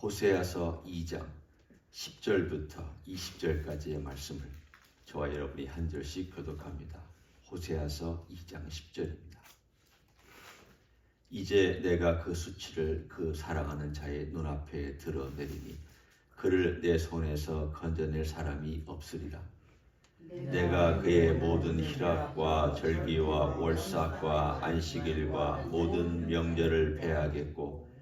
호세아서 2장 10절부터 20절까지의 말씀을 저와 여러분이 한 절씩 교독합니다. 호세아서 2장 10절입니다. 이제 내가 그 수치를 그 사랑하는 자의 눈앞에 드러내리니 그를 내 손에서 건져낼 사람이 없으리라. 내가 그의 모든 희락과 절기와 월삭과 안식일과 모든 명절을 패하겠고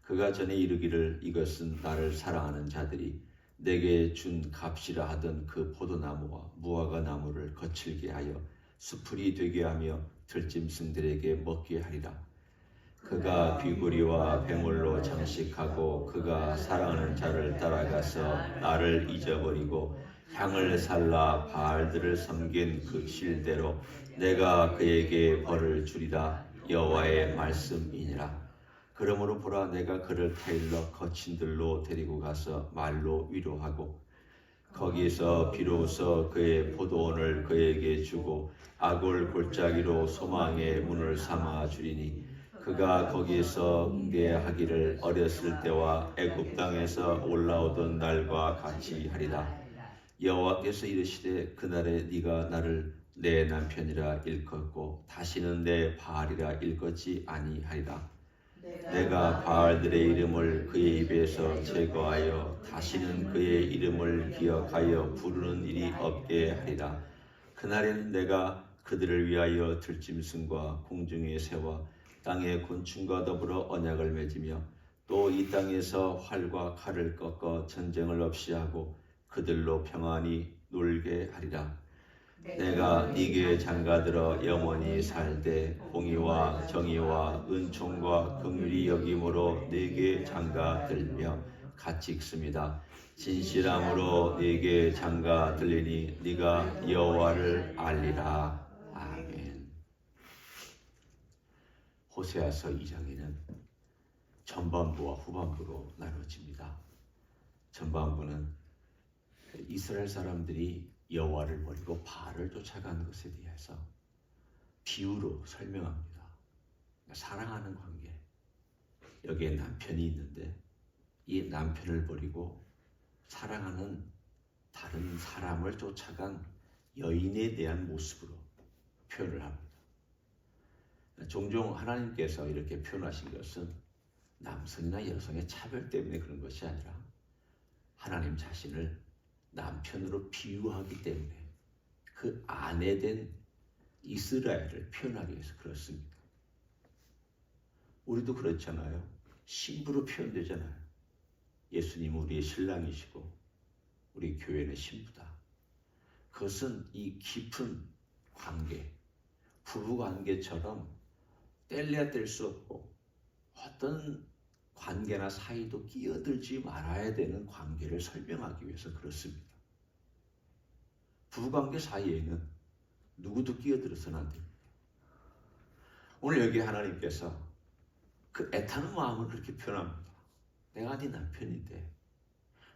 그가 전에 이르기를 이것은 나를 사랑하는 자들이 내게 준 값이라 하던 그 포도나무와 무화과 나무를 거칠게 하여 수풀이 되게 하며 들짐승들에게 먹게 하리라. 그가 귀고리와 배물로 장식하고 그가 사랑하는 자를 따라가서 나를 잊어버리고 향을 살라 바알들을 섬긴 그 실대로 내가 그에게 벌을 주리라. 여호와의 말씀이니라. 그러므로 보라, 내가 그를 타일러 거친 들로 데리고 가서 말로 위로하고 거기서 비로소 그의 포도원을 그에게 주고 아골 골짜기로 소망의 문을 삼아 주리니 그가 거기에서 응대하기를 어렸을 때와 애굽 땅에서 올라오던 날과 같이 하리라. 여호와께서 이르시되 그날에 네가 나를 내 남편이라 일컫고 다시는 내 바알이라 일컫지 아니하리라. 내가 바알들의 이름을 그의 입에서 제거하여 다시는 그의 이름을 기억하여 부르는 일이 없게 하리라. 그날에는 내가 그들을 위하여 들짐승과 공중의 새와 땅의 곤충과 더불어 언약을 맺으며 또 이 땅에서 활과 칼을 꺾어 전쟁을 없이 하고 그들로 평안히 놀게 하리라. 내가 네게 장가들어 영원히 살되 공의와 정의와 은총과 긍휼이 여김으로 네게 장가들며 같이 읽습니다. 진실함으로 네게 장가들리니 네가 여호와를 알리라. 아멘. 호세아서 2장에는 전반부와 후반부로 나눠집니다. 전반부는 이스라엘 사람들이 여호와를 버리고 바알을 쫓아가는 것에 대해서 비유로 설명합니다. 사랑하는 관계. 여기에 남편이 있는데 이 남편을 버리고 사랑하는 다른 사람을 쫓아간 여인에 대한 모습으로 표현을 합니다. 종종 하나님께서 이렇게 표현하신 것은 남성이나 여성의 차별 때문에 그런 것이 아니라 하나님 자신을 남편으로 비유하기 때문에 그 아내 된 이스라엘을 표현하기 위해서 그렇습니다. 우리도 그렇잖아요. 신부로 표현되잖아요. 예수님은 우리의 신랑이시고 우리 교회는 신부다. 그것은 이 깊은 관계, 부부 관계처럼 뗄래야 뗄 수 없고 어떤 관계나 사이도 끼어들지 말아야 되는 관계를 설명하기 위해서 그렇습니다. 부부관계 사이에는 누구도 끼어들어서는 안 됩니다. 오늘 여기 하나님께서 그 애타는 마음을 그렇게 표현합니다. 내가 네 남편인데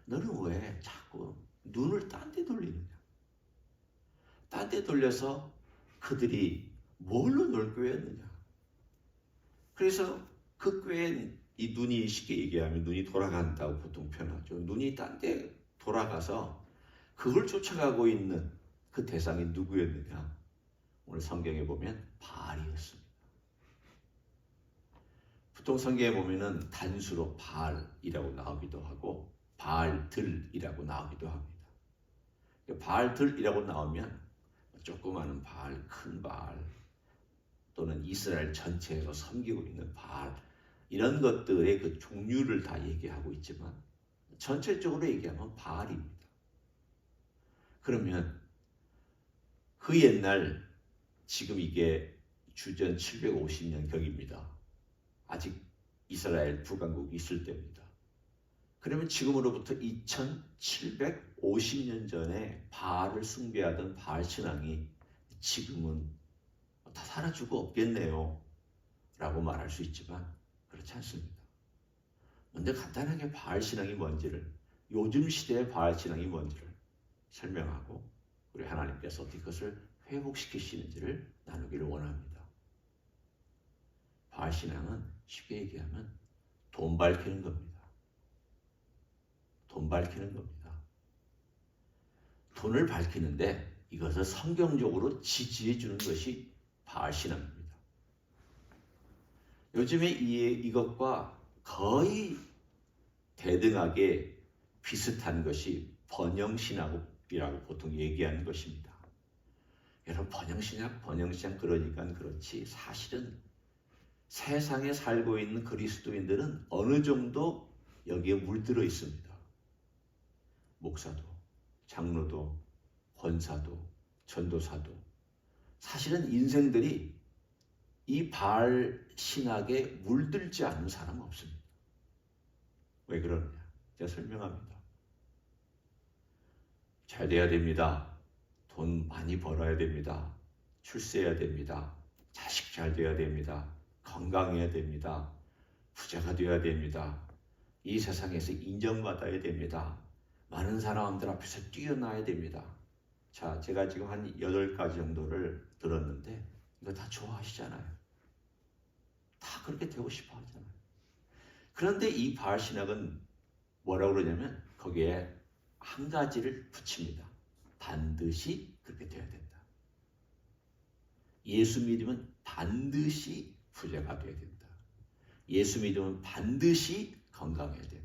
너는 왜 자꾸 눈을 딴 데 돌리느냐? 딴 데 돌려서 그들이 뭘로 놀 꾀였느냐? 그래서 그 꾀엔 이 눈이 쉽게 얘기하면 눈이 돌아간다고 보통 표현하죠. 눈이 딴 데 돌아가서 그걸 쫓아가고 있는 그 대상이 누구였느냐? 오늘 성경에 보면 바알이었습니다. 보통 성경에 보면은 단수로 바알이라고 나오기도 하고 바알들이라고 나오기도 합니다. 바알들이라고 나오면 조그마한 바알, 큰 바알 또는 이스라엘 전체에서 섬기고 있는 바알 이런 것들의 그 종류를 다 얘기하고 있지만 전체적으로 얘기하면 바알입니다. 그러면 그 옛날 지금 이게 주전 750년 격입니다. 아직 이스라엘 북왕국이 있을 때입니다. 그러면 지금으로부터 2750년 전에 바알을 숭배하던 바알 신앙이 지금은 다 사라지고 없겠네요 라고 말할 수 있지만 그렇지 않습니다. 먼저 간단하게 바알 신앙이 뭔지를, 요즘 시대의 바알 신앙이 뭔지를 설명하고 우리 하나님께서 어떻게 그것을 회복시키시는지를 나누기를 원합니다. 바알 신앙은 쉽게 얘기하면 돈 밝히는 겁니다. 밝히는 겁니다. 돈을 밝히는데 이것을 성경적으로 지지해 주는 것이 바알 신앙입니다. 요즘에 이것과 거의 대등하게 비슷한 것이 번영신학이라고 보통 얘기하는 것입니다. 여러분, 번영신학 그러니까 그렇지, 사실은 세상에 살고 있는 그리스도인들은 어느 정도 여기에 물들어 있습니다. 목사도, 장로도, 권사도, 전도사도, 사실은 인생들이 이 바알 신학에 물들지 않는 사람은 없습니다. 왜 그러느냐? 제가 설명합니다. 잘 돼야 됩니다. 돈 많이 벌어야 됩니다. 출세해야 됩니다. 자식 잘 돼야 됩니다. 건강해야 됩니다. 부자가 되어야 됩니다. 이 세상에서 인정받아야 됩니다. 많은 사람들 앞에서 뛰어나야 됩니다. 자, 제가 지금 한 8가지 정도를 들었는데 이거 다 좋아하시잖아요. 다 그렇게 되고 싶어 하잖아요. 그런데 이 바알 신학은 뭐라고 그러냐면 거기에 한 가지를 붙입니다. 반드시 그렇게 돼야 된다. 예수 믿으면 반드시 부자가 돼야 된다. 예수 믿으면 반드시 건강해야 된다.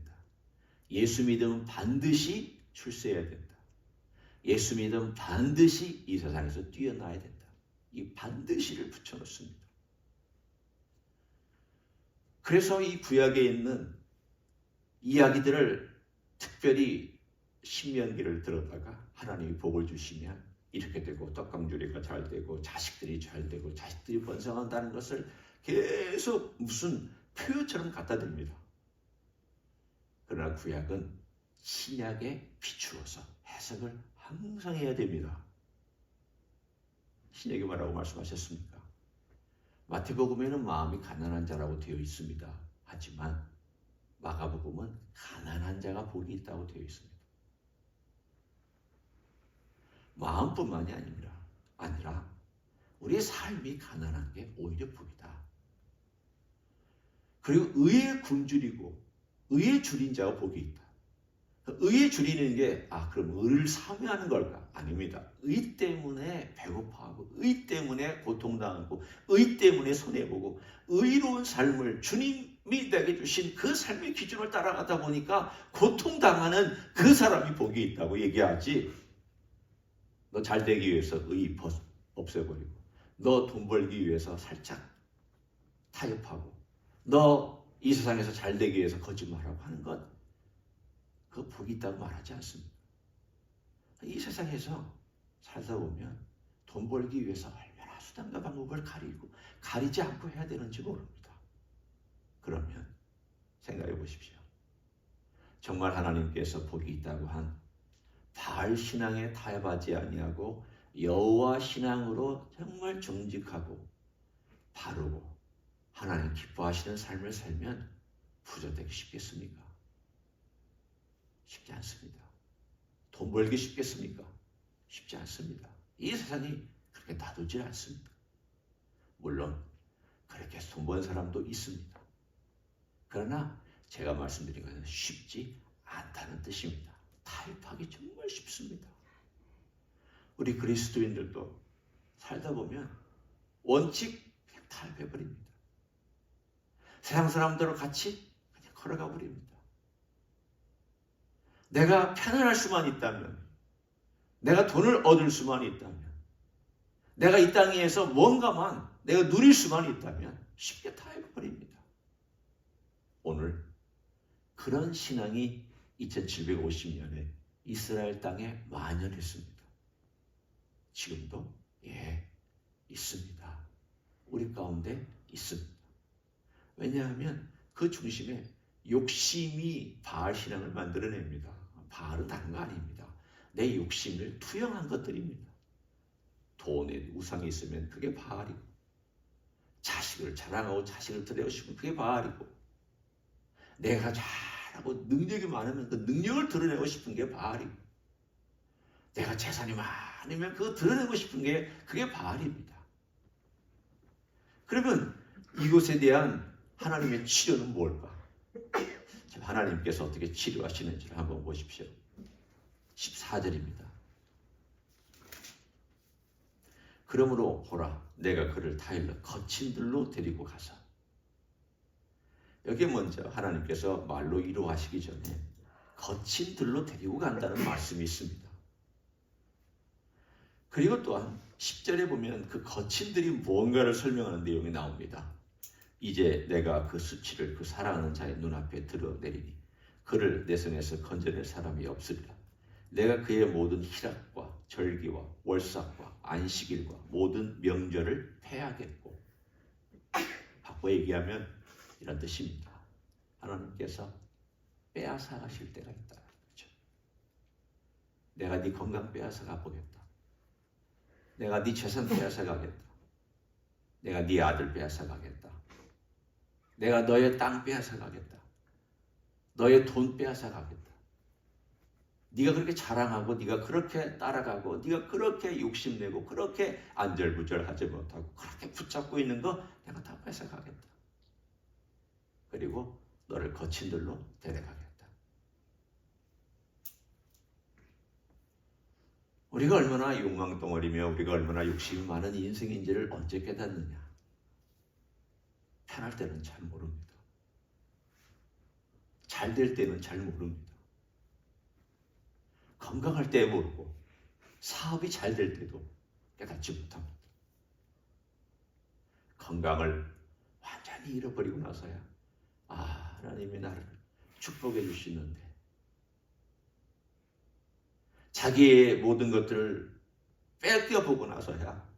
예수 믿으면 반드시 출세해야 된다. 예수 믿으면 반드시 이 세상에서 뛰어나야 된다. 이 반드시를 붙여놓습니다. 그래서 이 구약에 있는 이야기들을 특별히 신명기를 들었다가 하나님이 복을 주시면 이렇게 되고 떡강주리가 잘 되고 자식들이 잘 되고 자식들이 번성한다는 것을 계속 무슨 표현처럼 갖다 듭니다. 그러나 구약은 신약에 비추어서 해석을 항상 해야 됩니다. 신약이 뭐라고 말씀하셨습니까? 마태복음에는 마음이 가난한 자라고 되어 있습니다. 하지만 마가복음은 가난한 자가 복이 있다고 되어 있습니다. 마음뿐만이 아니라 우리의 삶이 가난한 게 오히려 복이다. 그리고 의에 굶주리고 의에 줄인 자가 복이 있다. 의에 줄이는 게 그럼 의를 사모하는 걸까? 아닙니다. 의 때문에 배고파하고 의 때문에 고통당하고 의 때문에 손해보고 의로운 삶을 주님이 내게 주신 그 삶의 기준을 따라가다 보니까 고통당하는 그 사람이 복이 있다고 얘기하지. 너 잘 되기 위해서 의 없애버리고 너 돈 벌기 위해서 살짝 타협하고 너 이 세상에서 잘 되기 위해서 거짓말하고 하는 것, 그 복이 있다고 말하지 않습니다. 이 세상에서 살다 보면 돈 벌기 위해서 얼마나 수단과 방법을 가리지 않고 해야 되는지 모릅니다. 그러면 생각해 보십시오. 정말 하나님께서 복이 있다고 한 바알 신앙에 타협하지 아니하고 여호와 신앙으로 정말 정직하고 바르고 하나님 기뻐하시는 삶을 살면 부자 되기 쉽겠습니까? 쉽지 않습니다. 돈 벌기 쉽겠습니까? 쉽지 않습니다. 이 세상이 그렇게 놔두질 않습니다. 물론 그렇게 돈 번 사람도 있습니다. 그러나 제가 말씀드린 것은 쉽지 않다는 뜻입니다. 타협하기 정말 쉽습니다. 우리 그리스도인들도 살다 보면 원칙 그냥 타협해버립니다. 세상 사람들과 같이 그냥 걸어가 버립니다. 내가 편안할 수만 있다면, 내가 돈을 얻을 수만 있다면, 내가 이 땅에서 뭔가만 내가 누릴 수만 있다면 쉽게 타협해버립니다. 오늘 그런 신앙이 2750년에 이스라엘 땅에 만연했습니다. 지금도 있습니다. 우리 가운데 있습니다. 왜냐하면 그 중심에 욕심이 바알 신앙을 만들어냅니다. 바알은 다른 거 아닙니다. 내 욕심을 투영한 것들입니다. 돈에 우상이 있으면 그게 바알이고, 자식을 자랑하고 자식을 드리고 싶으면 그게 바알이고, 내가 잘하고 능력이 많으면 그 능력을 드러내고 싶은 게 바알이고, 내가 재산이 많으면 그거 드러내고 싶은 게 그게 바알입니다. 그러면 이것에 대한 하나님의 치료는 뭘까? 하나님께서 어떻게 치료하시는지를 한번 보십시오. 14절입니다. 그러므로 보라, 내가 그를 타일러 거친 들로 데리고 가서. 여기 먼저 하나님께서 말로 위로하시기 전에 거친 들로 데리고 간다는 말씀이 있습니다. 그리고 또한 10절에 보면 그 거친 들이 무언가를 설명하는 내용이 나옵니다. 이제 내가 그 수치를 그 사랑하는 자의 눈앞에 드러내리니 그를 내 손에서 건져낼 사람이 없으리라. 내가 그의 모든 희락과 절기와 월삭과 안식일과 모든 명절을 패하겠고. 바꿔 얘기하면 이런 뜻입니다. 하나님께서 빼앗아 가실 때가 있다. 그렇죠? 내가 네 건강 빼앗아 가보겠다. 내가 네 재산 빼앗아 가겠다. 내가 네 아들 빼앗아 가겠다. 내가 너의 땅 빼앗아 가겠다. 너의 돈 빼앗아 가겠다. 네가 그렇게 자랑하고 네가 그렇게 따라가고 네가 그렇게 욕심내고 그렇게 안절부절하지 못하고 그렇게 붙잡고 있는 거 내가 다 뺏어 가겠다. 그리고 너를 거친 들로 데려가겠다. 우리가 얼마나 욕망덩어리며 우리가 얼마나 욕심이 많은 인생인지를 언제 깨닫느냐. 편할 때는 잘 모릅니다. 잘 될 때는 잘 모릅니다. 건강할 때 모르고 사업이 잘 될 때도 깨닫지 못합니다. 건강을 완전히 잃어버리고 나서야 하나님이 나를 축복해 주시는데, 자기의 모든 것들을 뺏겨보고 나서야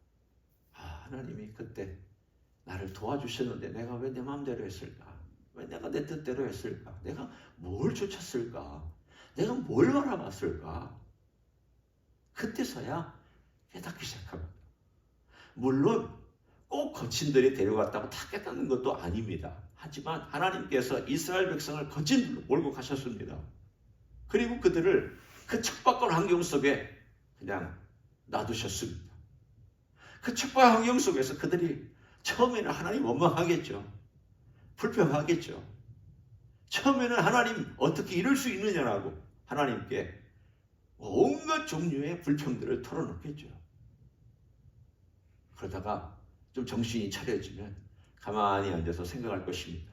하나님이 그때 나를 도와주셨는데 내가 왜 내 마음대로 했을까? 왜 내가 내 뜻대로 했을까? 내가 뭘 쫓았을까? 내가 뭘 바라봤을까? 그때서야 깨닫기 시작합니다. 물론 꼭 거친 들이 데려갔다고 다 깨닫는 것도 아닙니다. 하지만 하나님께서 이스라엘 백성을 거친 들로 몰고 가셨습니다. 그리고 그들을 그 척박한 환경 속에 그냥 놔두셨습니다. 그 척박한 환경 속에서 그들이 처음에는 하나님 원망하겠죠. 불평하겠죠. 처음에는 하나님 어떻게 이럴 수 있느냐라고 하나님께 온갖 종류의 불평들을 털어놓겠죠. 그러다가 좀 정신이 차려지면 가만히 앉아서 생각할 것입니다.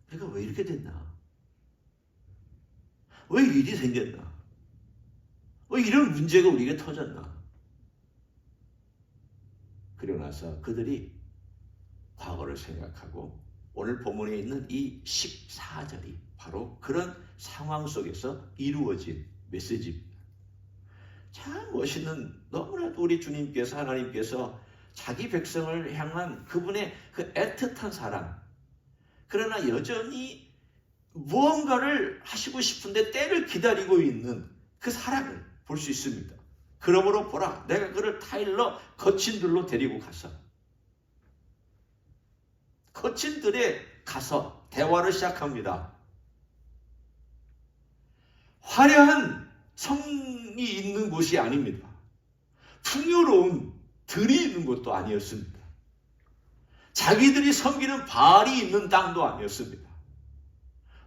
우리가 왜 이렇게 됐나? 왜 일이 생겼나? 왜 이런 문제가 우리에게 터졌나? 그러고 나서 그들이 과거를 생각하고 오늘 본문에 있는 이 14절이 바로 그런 상황 속에서 이루어진 메시지입니다. 참 멋있는, 너무나도 우리 주님께서, 하나님께서 자기 백성을 향한 그분의 그 애틋한 사랑, 그러나 여전히 무언가를 하시고 싶은데 때를 기다리고 있는 그 사랑을 볼 수 있습니다. 그러므로 보라, 내가 그를 타일러 거친 들로 데리고 가서, 거친 들에 가서 대화를 시작합니다. 화려한 성이 있는 곳이 아닙니다. 풍요로운 들이 있는 곳도 아니었습니다. 자기들이 섬기는 바알이 있는 땅도 아니었습니다.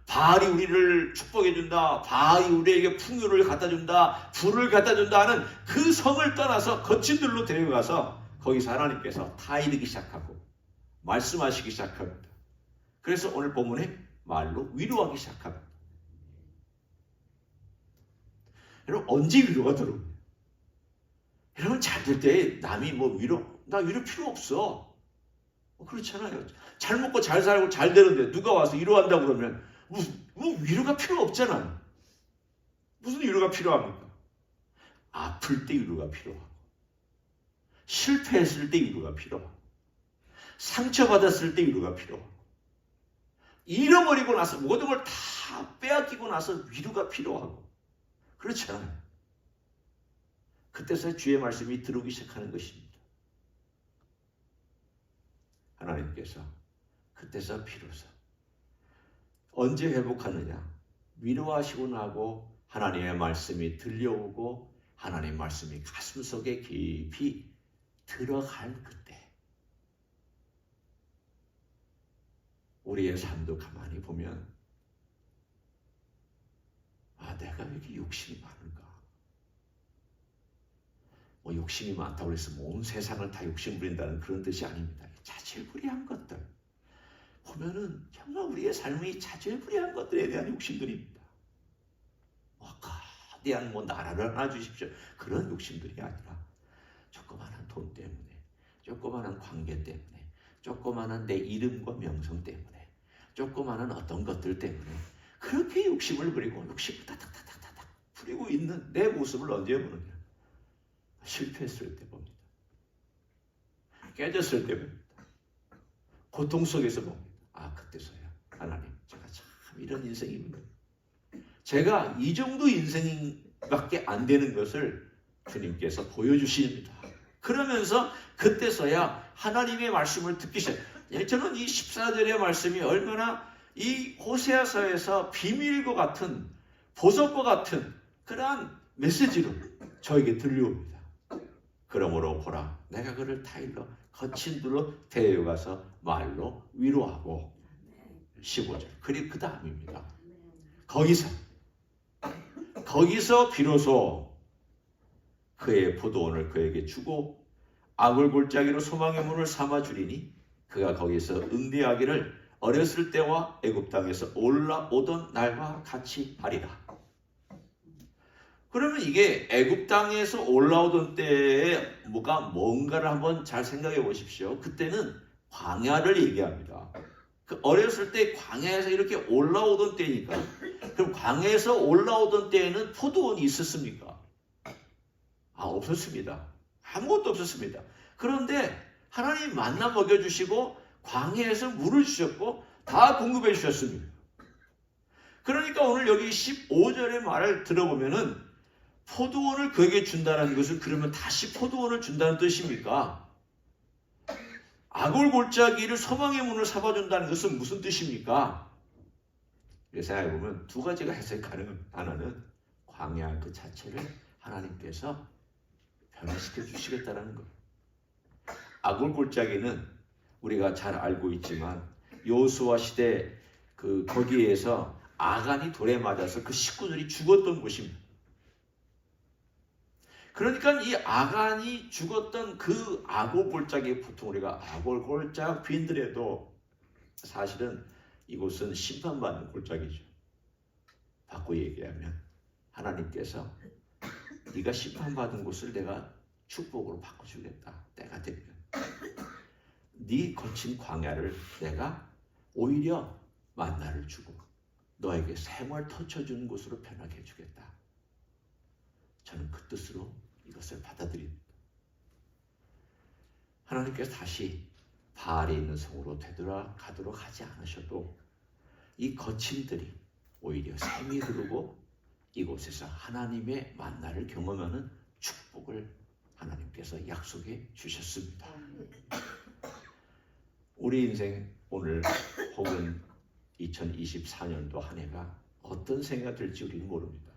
바알이 우리를 축복해준다, 바알이 우리에게 풍요를 갖다준다, 부를 갖다준다 하는 그 성을 떠나서 거친 들로 데려가서 거기서 하나님께서 타이르기 시작하고 말씀하시기 시작합니다. 그래서 오늘 본문에 말로 위로하기 시작합니다. 여러분, 언제 위로가 들어옵니까? 여러분, 잘 될 때 남이 나 위로 필요 없어. 그렇잖아요. 잘 먹고 잘 살고 잘 되는데 누가 와서 위로한다고 그러면 위로가 필요 없잖아요. 무슨 위로가 필요합니까? 아플 때 위로가 필요하고, 실패했을 때 위로가 필요하고, 상처받았을 때 위로가 필요하고, 잃어버리고 나서 모든 걸 다 빼앗기고 나서 위로가 필요하고, 그렇잖아요. 그때서 주의 말씀이 들어오기 시작하는 것입니다. 하나님께서 그때서 비로소 언제 회복하느냐? 위로하시고 나고 하나님의 말씀이 들려오고 하나님의 말씀이 가슴속에 깊이 들어갈 그때, 우리의 삶도 가만히 보면 내가 왜 이렇게 욕심이 많은가? 뭐 욕심이 많다고 해서 온 세상을 다 욕심 부린다는 그런 뜻이 아닙니다. 자질구레한 것들 보면은 정말 우리의 삶이 자질구레한 것들에 대한 욕심들입니다. 거대한 뭐 나라를 하나 주십시오. 그런 욕심들이 아니라 조그마한 돈 때문에, 조그마한 관계 때문에, 조그마한 내 이름과 명성 때문에, 조그마한 어떤 것들 때문에 그렇게 욕심을 부리고 욕심을 다닥다닥다닥 부리고 있는 내 모습을 언제 보느냐? 실패했을 때 봅니다. 깨졌을 때 봅니다. 고통 속에서 봅니다. 아, 그때서야 하나님, 제가 참 이런 인생입니다. 제가 이 정도 인생밖에 안 되는 것을 주님께서 보여주십니다. 그러면서 그때서야 하나님의 말씀을 듣기 시작해요. 저는 이 14절의 말씀이 얼마나 이 호세아서에서 비밀과 같은, 보석과 같은 그러한 메시지로 저에게 들려옵니다. 그러므로 보라, 내가 그를 타일러 거친 둘로 데려가서 말로 위로하고. 15절. 그리고 그 다음입니다. 거기서 비로소 그의 포도원을 그에게 주고 악을 골짜기로 소망의 문을 삼아주리니 그가 거기서 응대하기를 어렸을 때와 애굽 땅에서 올라오던 날과 같이 하리라. 그러면 이게 애굽 땅에서 올라오던 때에 뭔가를 한번 잘 생각해 보십시오. 그때는 광야를 얘기합니다. 그 어렸을 때 광야에서 이렇게 올라오던 때니까, 그럼 광야에서 올라오던 때에는 포도원이 있었습니까? 없었습니다. 아무것도 없었습니다. 그런데 하나님 만나 먹여주시고 광야에서 물을 주셨고 다 공급해 주셨습니다. 그러니까 오늘 여기 15절의 말을 들어보면은 포도원을 그에게 준다는 것은 그러면 다시 포도원을 준다는 뜻입니까? 악을 골짜기를 소망의 문을 삼아준다는 것은 무슨 뜻입니까? 생각해보면 두 가지가 해석이 가능합니다. 하나는 광야 그 자체를 하나님께서 변화시켜 주시겠다는 것. 악을 골짜기는 우리가 잘 알고 있지만 여호수아 시대 거기에서 아간이 돌에 맞아서 그 식구들이 죽었던 곳입니다. 그러니까 이 아간이 죽었던 그 악을 골짜기, 보통 우리가 악을 골짜기 빈들에도 사실은 이곳은 심판받는 골짜기죠. 바꿔 얘기하면 하나님께서 네가 심판받은 곳을 내가 축복으로 바꿔주겠다. 때가 되면 네 거친 광야를 내가 오히려 만나를 주고 너에게 생활 터쳐주는 곳으로 변하게 해주겠다. 저는 그 뜻으로 이것을 받아들입니다. 하나님께서 다시 바알에 있는 성으로 되돌아가도록 하지 않으셔도 이 거친들이 오히려 샘이 흐르고 이곳에서 하나님의 만나를 경험하는 축복을 하나님께서 약속해 주셨습니다. 우리 인생 오늘 혹은 2024년도 한 해가 어떤 생각이 들지 우리는 모릅니다.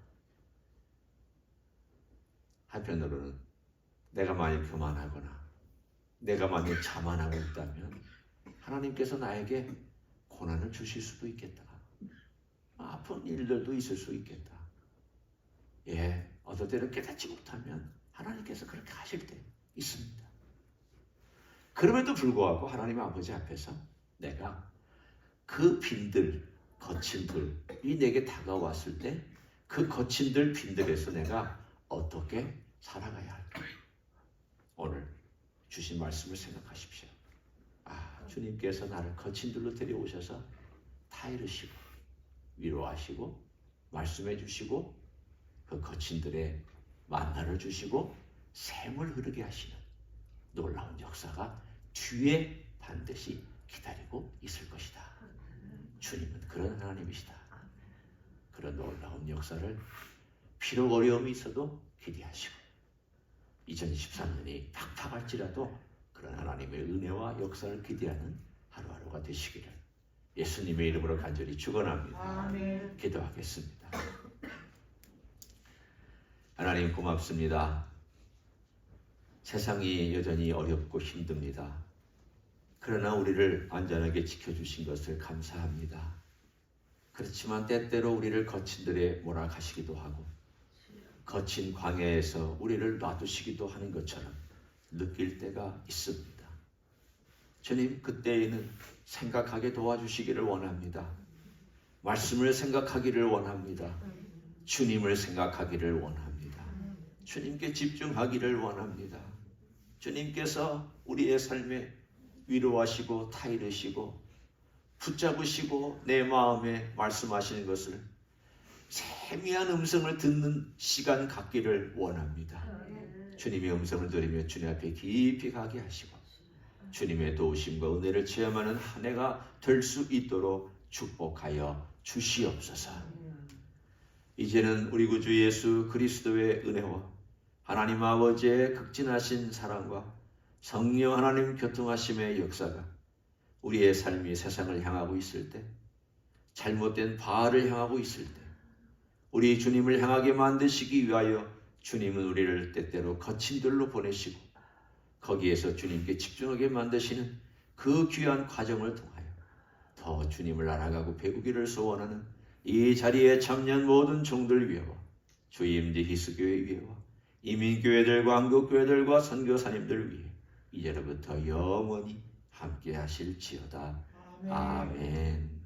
한편으로는 내가 만약 교만하거나 내가 만약 자만하고 있다면 하나님께서 나에게 고난을 주실 수도 있겠다. 아픈 일들도 있을 수 있겠다. 어떨 때는 깨닫지 못하면 하나님께서 그렇게 하실 때 있습니다. 그럼에도 불구하고 하나님 아버지 앞에서 내가 그 빈들, 거친들이 내게 다가왔을 때 그 거친들, 빈들에서 내가 어떻게 살아가야 할까? 오늘 주신 말씀을 생각하십시오. 주님께서 나를 거친들로 데려오셔서 타이르시고 위로하시고 말씀해 주시고 그 거친들의 만나를 주시고 샘을 흐르게 하시는 놀라운 역사가 뒤에 반드시 기다리고 있을 것이다. 주님은 그런 하나님이시다. 그런 놀라운 역사를 비록 어려움이 있어도 기대하시고 2023년이 팍팍할지라도 그런 하나님의 은혜와 역사를 기대하는 하루하루가 되시기를 예수님의 이름으로 간절히 축원합니다. 아멘. 기도하겠습니다. 하나님 고맙습니다. 세상이 여전히 어렵고 힘듭니다. 그러나 우리를 안전하게 지켜주신 것을 감사합니다. 그렇지만 때때로 우리를 거친 들에 몰아가시기도 하고 거친 광야에서 우리를 놔두시기도 하는 것처럼 느낄 때가 있습니다. 주님, 그때에는 생각하게 도와주시기를 원합니다. 말씀을 생각하기를 원합니다. 주님을 생각하기를 원합니다. 주님께 집중하기를 원합니다. 주님께서 우리의 삶에 위로하시고 타이르시고 붙잡으시고 내 마음에 말씀하시는 것을 세미한 음성을 듣는 시간 갖기를 원합니다. 주님의 음성을 들으며 주님 앞에 깊이 가게 하시고 주님의 도우심과 은혜를 체험하는 한 해가 될 수 있도록 축복하여 주시옵소서. 이제는 우리 구주 예수 그리스도의 은혜와 하나님 아버지의 극진하신 사랑과 성령 하나님 교통하심의 역사가 우리의 삶이 세상을 향하고 있을 때, 잘못된 바알을 향하고 있을 때, 우리 주님을 향하게 만드시기 위하여 주님은 우리를 때때로 거친 들로 보내시고 거기에서 주님께 집중하게 만드시는 그 귀한 과정을 통하여 더 주님을 알아가고 배우기를 소원하는 이 자리에 참여한 모든 종들 위해와 주임지 희수교회 위해와 이민교회들과 한국교회들과 선교사님들 위해 이제로부터 영원히 함께 하실지어다. 아멘.